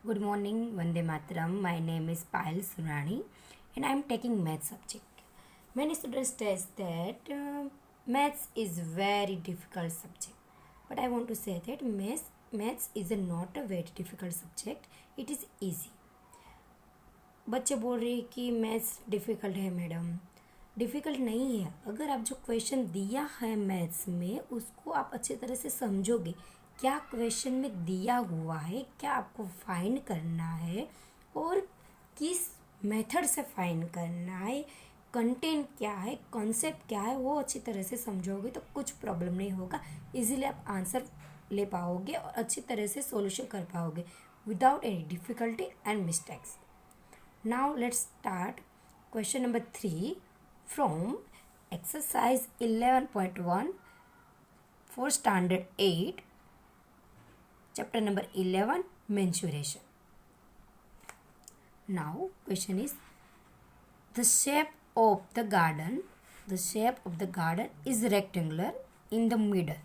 Good morning, Vande Mataram. My name is Payal Surani and I am taking maths subject. Many students test that maths is very difficult subject. But I want to say that maths is not a very difficult subject. It is easy. बच्चे बोल रहे हैं कि maths difficult है madam. Difficult नहीं है। अगर आप जो क्वेश्चन दिया है मैथ्स में उसको आप अच्छी तरह से समझोगे, क्या क्वेश्चन में दिया हुआ है, क्या आपको फाइंड करना है और किस मेथड से फाइंड करना है, कंटेंट क्या है, कॉन्सेप्ट क्या है, वो अच्छी तरह से समझोगे तो कुछ प्रॉब्लम नहीं होगा। इजीली आप आंसर ले पाओगे और अच्छी तरह से सॉल्यूशन कर पाओगे without any difficulty and mistakes. Now let's start question number 3 from exercise 11.1 for standard 8, chapter number 11, mensuration. Now question is the shape of the garden is rectangular in the middle.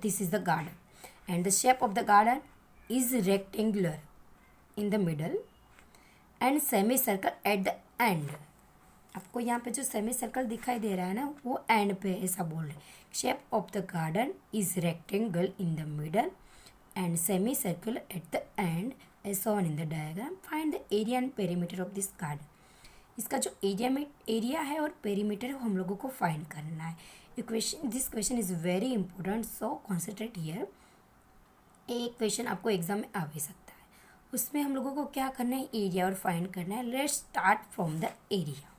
This is the garden and the shape of the garden is rectangular in the middle and semi circle at the and. आपको यहाँ पे जो semi circle दिखाई दे रहा है ना वो and पे ऐसा बोल रहे हैं। Shape of the garden is rectangle in the middle and semi circle at the end as shown in the diagram. Find the area and perimeter of this garden. इसका जो एरिया है और पेरीमीटर है वो हम लोगों को फाइंड करना है। This question is very important, so concentrate here. एक क्वेश्चन आपको एग्जाम में आ भी सकता है। उसमें हम लोगों को क्या करना है, एरिया और फाइंड करना है। Let's start from the area.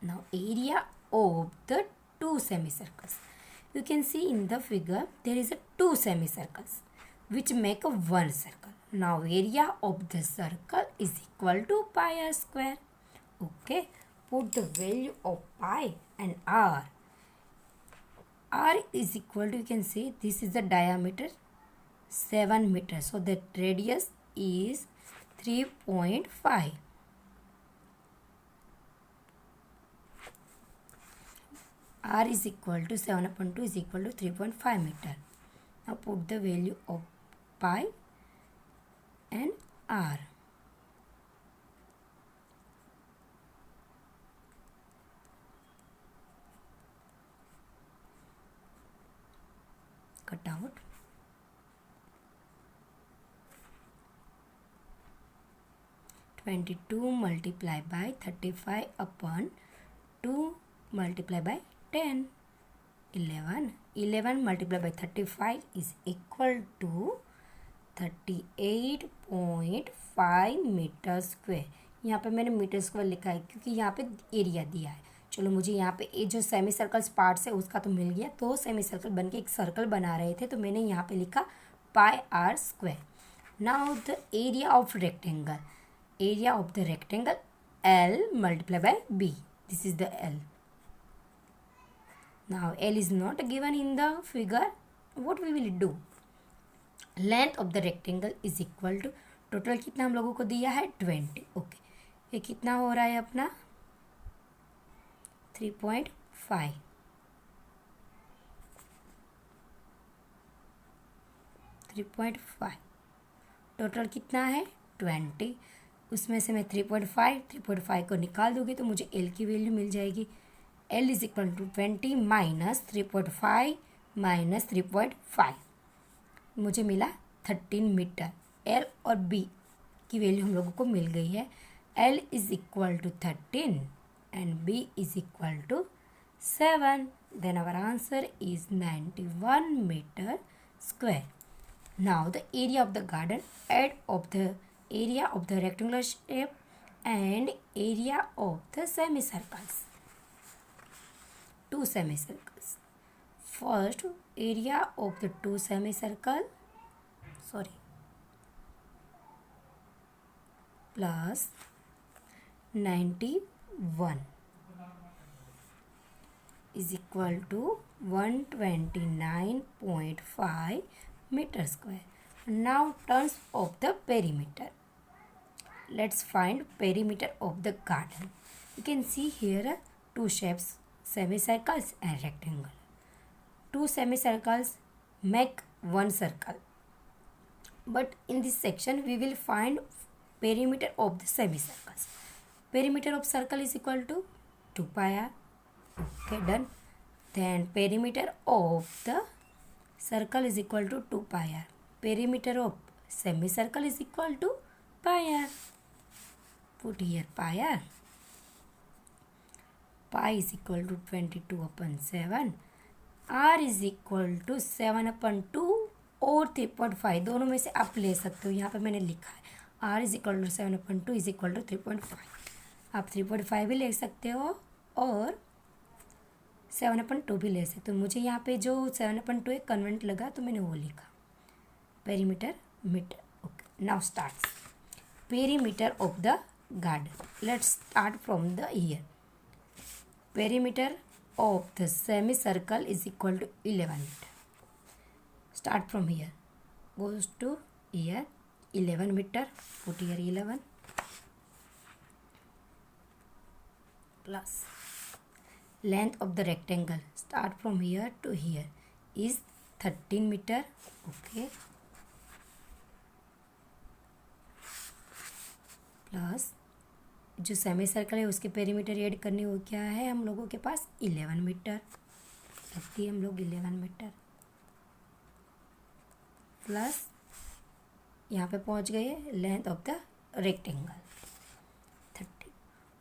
Now area of the two semi circles, you can see in the figure there is a two semicircles which make a one circle. Now area of the circle is equal to pi r square. Okay, put the value of pi and r. R is equal to, you can see this is the diameter 7 meters, so that radius is 3.5. R is equal to 7/2 is equal to 3.5 meter. Now put the value of pi and R. Cut out. 22 multiplied by 35 upon 2 multiplied by 10. 11 multiplied by 35 is equal to 38.5 meter square. यहाँ पे मैंने metre square लिखा है क्योंकि यहाँ पे area दिया है। चलो मुझे यहाँ पे ये जो सेमी सर्कल्स पार्ट्स है उसका तो मिल गया, तो सेमी सर्कल बन के एक सर्कल बना रहे थे तो मैंने यहाँ पे लिखा pi r square. Now the area of rectangle, area of the rectangle L multiplied by B. This is the L. Now L is not given in the figure. What we will do? Length of the rectangle is equal to, total कितना हम लोगों को दिया है 20. Okay, ये कितना हो रहा है अपना 3.5. टोटल कितना है 20. उसमें से मैं 3.5 को निकाल दूँगी तो मुझे L की वैल्यू मिल जाएगी। L is equal to 20 minus 3.5 minus 3.5, मुझे मिला 13 मीटर। L और B की वैल्यू हम लोगों को मिल गई है। L is equal to 13 and B is equal to 7. Then our answer is 91 meter square. Now the area of the garden, add of the area of the rectangular shape and area of the semicircles. Two semicircles. First, area of the two semicircle, plus 91 is equal to 129.5 meter square. Now terms of the perimeter. Let's find perimeter of the garden. You can see here two shapes, semicircles and rectangle. Two semicircles make one circle. but in this section we will find perimeter of the semicircles. Perimeter of circle is equal to 2 pi r. Okay, done. Then perimeter of the circle is equal to 2 pi r. Perimeter of semicircle is equal to pi r. Put here pi r. Pi is equal to 22/7. R is equal to 7/2 और 3.5, दोनों में से आप ले सकते हो. यहाँ पे मैंने लिखा है R is equal to 7/2 is equal to 3.5. आप 3.5 भी ले सकते हो और 7/2 भी ले सकते हो. मुझे यहाँ पे जो 7/2 एक कन्वेंट लगा तो मैंने वो लिखा. Perimeter meter. Okay, now start. Perimeter of the garden. Let's start from the year. Perimeter of the semicircle is equal to 11 meter. Start from here. Goes to here 11 meter. Put here 11 plus length of the rectangle. Start from here to here is 13 meter. Okay. Plus जो semi circle है उसके perimeter add करने वो क्या है हम लोगों के पास 11 मीटर. रखती है हम लोग 11 मीटर प्लस यहाँ पे पहुँच गए length of the rectangle 30.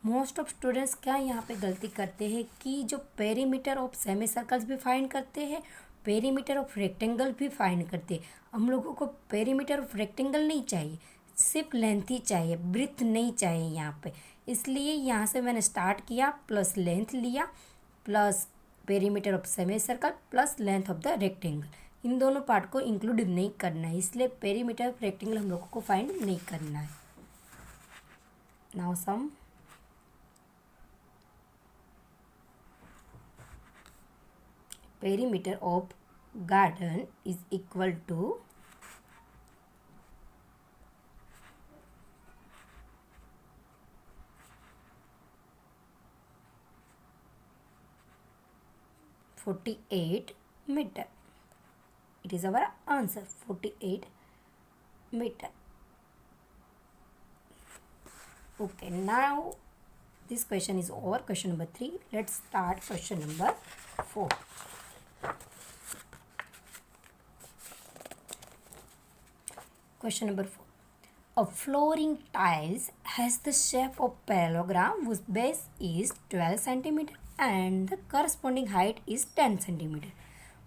Most of students क्या यहाँ पे गलती करते हैं कि जो पेरीमीटर ऑफ सेमी सर्कल्स भी फाइंड करते हैं, पेरीमीटर ऑफ रेक्टेंगल भी फाइंड करते हैं. हम लोगों को पेरीमीटर ऑफ रेक्टेंगल नहीं चाहिए, सिर्फ लेंथ ही चाहिए, ब्रीथ नहीं चाहिए यहाँ पे. इसलिए यहाँ से मैंने स्टार्ट किया प्लस लेंथ लिया plus perimeter of semi circle plus length of the rectangle. इन दोनों पार्ट को इंक्लूड नहीं करना है, इसलिए पेरीमीटर ऑफ रेक्टेंगल हम लोगों को फाइंड नहीं करना है. Now sum. Perimeter of garden is equal to 48 meter. It is our answer, 48 meter. Okay, now this question is over. Question number 3. Let's start question number 4. Question number 4. A flooring tiles has the shape of parallelogram whose base is 12 centimeter and the corresponding height is 10 centimeter.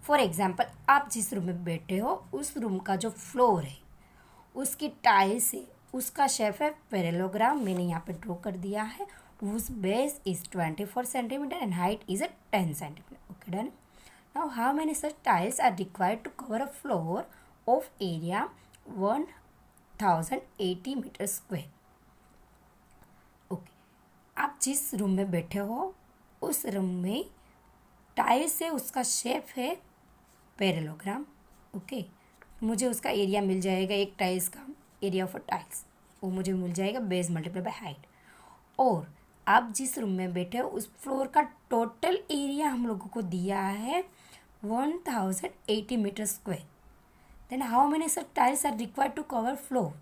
For example आप जिस room में बैठे हो उस room का जो floor है उसकी टाइल्स है, उसका शेप है पैरेललोग्राम. मैंने यहाँ पे ड्रॉ कर दिया है. उस base is 24 centimeter and height is 10 centimeter. Okay, done. Now how many such tiles are required to cover a floor of area 1080 meter square. Okay, आप जिस रूम में बैठे हो उस रूम में टाइल्स है, उसका शेप है पैरेललोग्राम. ओके, मुझे उसका एरिया मिल जाएगा, एक टाइल्स का एरिया ऑफ टाइल्स वो मुझे मिल जाएगा बेस मल्टीप्लाई बाय हाइट. और आप जिस रूम में बैठे हो उस फ्लोर का टोटल एरिया हम लोगों को दिया है 1080 meter square. Then how many such tiles are required to cover floor.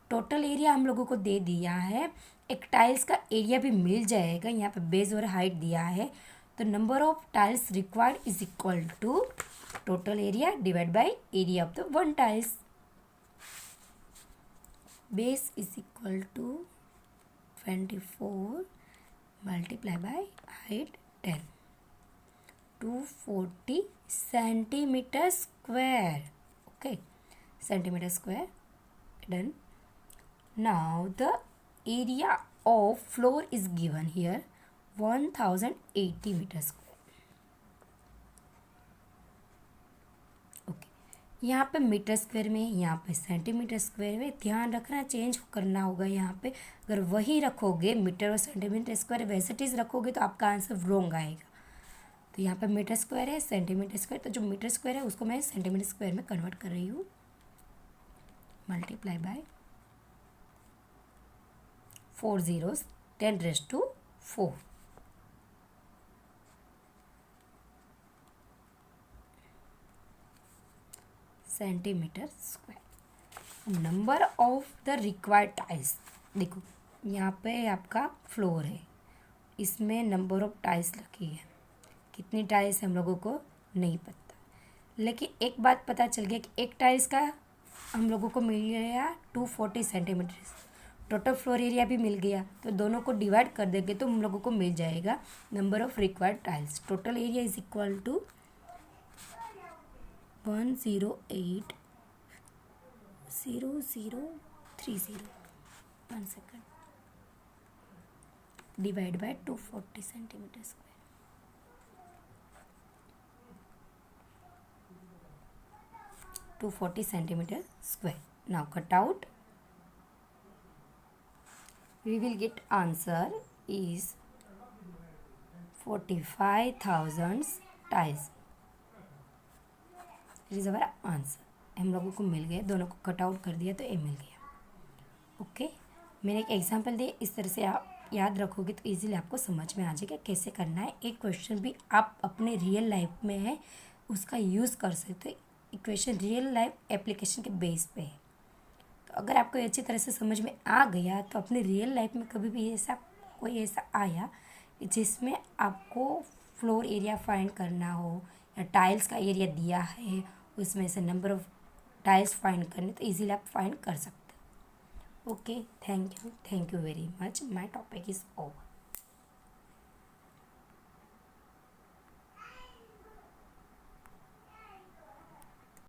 Total area हम लोगों को दे दिया है, एक टाइल्स का एरिया भी मिल जाएगा. यहाँ पे बेस और हाइट दिया है तो number of tiles required is equal to total area divide by area of the one tiles. Base is equal to 24 multiply by height 10, 240 centimeter square. Okay, centimeter square. Done. Now the area of floor is given here 1080 meter square. Okay, यहाँ पे metre square में, यहाँ पे centimetre square में ध्यान रखना, change करना होगा. यहाँ पे अगर वही रखोगे मीटर और सेंटीमीटर स्क्वायर वैसे चीज़ रखोगे तो आपका आंसर रॉन्ग आएगा. तो यहाँ पे मीटर स्क्वायर है, सेंटीमीटर स्क्वायर, तो जो मीटर स्क्वायर है उसको मैं सेंटीमीटर स्क्वायर में कन्वर्ट कर रही हूँ. Multiply by 4 zeros 10 raised to 4. Centimetre square. Number of the required tiles, देखो यहाँ पे आपका फ्लोर है, इसमें नंबर ऑफ टाइल्स लिखी है, कितनी टाइल्स हम लोगों को नहीं पता, लेकिन एक बात पता चल गया कि एक टाइल्स का हम लोगों को मिल गया 240 सेंटीमीटर, टोटल फ्लोर एरिया भी मिल गया, तो दोनों को डिवाइड कर देंगे तो हम लोगों को मिल जाएगा number of required tiles. Total area is equal to 1080030, 1 second, divide by 240 centimeter square, 240 centimeter square. Now cut out. We will get answer is 45,000 tiles. It is our answer. हम लोगों को मिल गया, दोनों को कट आउट कर दिया तो ए मिल गया। ओके, मैंने एक एग्जांपल दिया, इस तरह से आप याद रखोगे तो इजीली आपको समझ में आ जाएगा कैसे करना है। एक क्वेश्चन भी आप अपने रियल लाइफ में है उसका यूज़ कर सकते हो, इक्वेशन रियल लाइफ एप्लीकेशन के बेस पे है। तो अगर आपको अच्छी तरह से समझ में आ गया तो अपने रियल लाइफ में कभी भी ऐसा आया जिसमें आपको फ्लोर एरिया फाइंड करना हो या टाइल्स का एरिया दिया है, उसमें से नंबर ऑफ टाइल्स फाइंड करने, तो इजीली आप फाइंड कर सकते हो। Okay, thank you very much, my topic is over.